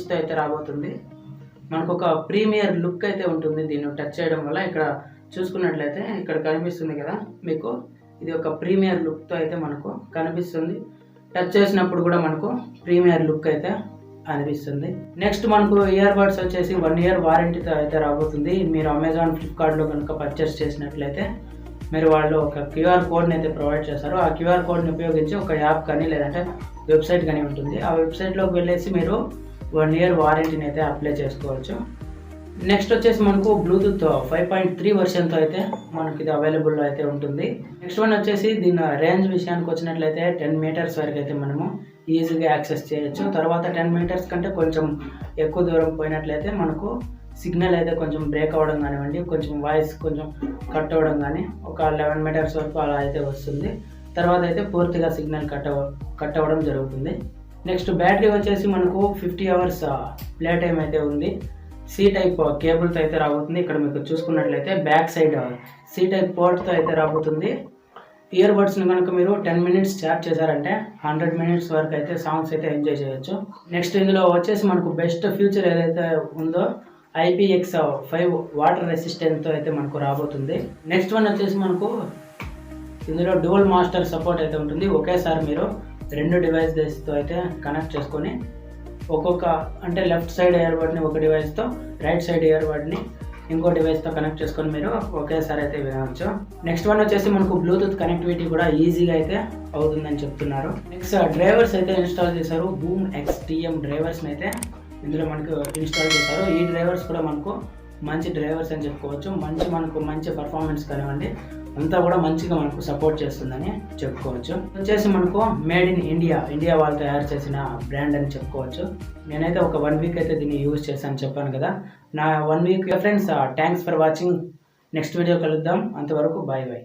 తో అయితే రాబోతుంది. మనకు ఒక ప్రీమియర్ లుక్ అయితే ఉంటుంది దీన్ని టచ్ చేయడం వల్ల. ఇక్కడ చూసుకున్నట్లయితే ఇక్కడ కనిపిస్తుంది కదా మీకు, ఇది ఒక ప్రీమియర్ లుక్తో అయితే మనకు కనిపిస్తుంది. టచ్ చేసినప్పుడు కూడా మనకు ప్రీమియర్ లుక్ అయితే అనిపిస్తుంది. నెక్స్ట్ మనకు ఇయర్ బడ్స్ వచ్చేసి 1 year వారంటీతో అయితే రాబోతుంది. మీరు అమెజాన్, ఫ్లిప్కార్ట్లో కనుక పర్చేస్ చేసినట్లయితే మీరు వాళ్ళు ఒక క్యూఆర్ కోడ్ని అయితే ప్రొవైడ్ చేస్తారు. ఆ క్యూఆర్ కోడ్ని ఉపయోగించి ఒక యాప్ కానీ లేదంటే వెబ్సైట్ కానీ ఉంటుంది. ఆ వెబ్సైట్లోకి వెళ్ళేసి మీరు 1 year వారంటీని అయితే అప్లై చేసుకోవచ్చు. నెక్స్ట్ వచ్చేసి మనకు బ్లూటూత్ 5.3 వర్షన్తో అయితే మనకి ఇది అవైలబుల్లో అయితే ఉంటుంది. నెక్స్ట్ వన్ వచ్చేసి దీని రేంజ్ విషయానికి వచ్చినట్లయితే 10 meters వరకు అయితే మనము ఈజీగా యాక్సెస్ చేయొచ్చు. తర్వాత 10 meters కంటే కొంచెం ఎక్కువ దూరం పోయినట్లయితే మనకు సిగ్నల్ అయితే కొంచెం బ్రేక్ అవ్వడం కానివ్వండి, కొంచెం వాయిస్ కొంచెం కట్ అవ్వడం కానీ, ఒక 11 meters వరకు అలా అయితే వస్తుంది. తర్వాత అయితే పూర్తిగా సిగ్నల్ కట్ అవ్వడం జరుగుతుంది. నెక్స్ట్ బ్యాటరీ వచ్చేసి మనకు 50 hours ప్లే టైం అయితే ఉంది. సి టైప్ కేబుల్తో అయితే రాబోతుంది. ఇక్కడ మీకు చూసుకున్నట్లయితే బ్యాక్ సైడ్ సి టైప్ పోర్ట్తో అయితే రాబోతుంది. ఇయర్ బడ్స్ని కనుక మీరు 10 minutes ఛార్జ్ చేశారంటే 100 minutes వరకు అయితే సాంగ్స్ అయితే ఎంజాయ్ చేయొచ్చు. నెక్స్ట్ ఇందులో వచ్చేసి మనకు బెస్ట్ ఫ్యూచర్ ఏదైతే ఉందో IPX5 వాటర్ రెసిస్టెంట్తో అయితే మనకు రాబోతుంది. నెక్స్ట్ వన్ వచ్చేసి మనకు ఇందులో డ్యూయల్ మాస్టర్ సపోర్ట్ అయితే ఉంటుంది. ఒకేసారి మీరు 2 డివైసెస్తో అయితే కనెక్ట్ చేసుకొని ఒక్కొక్క అంటే లెఫ్ట్ సైడ్ ఇయర్ బడ్ని ఒక డివైస్తో, రైట్ సైడ్ ఇయర్ బడ్ని ఇంకో డివైస్తో కనెక్ట్ చేసుకొని మీరు ఒకేసారి అయితే వినవచ్చు. నెక్స్ట్ వన్ వచ్చేసి మనకు బ్లూటూత్ కనెక్టివిటీ కూడా ఈజీగా అయితే అవుతుందని చెప్తున్నారు. నెక్స్ట్ డ్రైవర్స్ అయితే ఇన్స్టాల్ చేశారు. బూమ్ XTM డ్రైవర్స్ని అయితే ఇందులో మనకు ఇన్స్టాల్ చేశారు. ఈ డ్రైవర్స్ కూడా మనకు మంచి డ్రైవర్స్ అని చెప్పుకోవచ్చు. మనకు మంచి పర్ఫార్మెన్స్ కానివ్వండి అంతా కూడా మంచిగా మనకు సపోర్ట్ చేస్తుందని చెప్పుకోవచ్చు. వచ్చేసి మనకు మేడ్ ఇన్ ఇండియా వాళ్ళు తయారు చేసిన బ్రాండ్ అని చెప్పుకోవచ్చు. నేనైతే ఒక 1 week అయితే దీన్ని యూజ్ చేశాను చెప్పాను కదా. నా 1 week friends, thanks for watching. Next video కలుద్దాం. అంతవరకు బాయ్ బాయ్.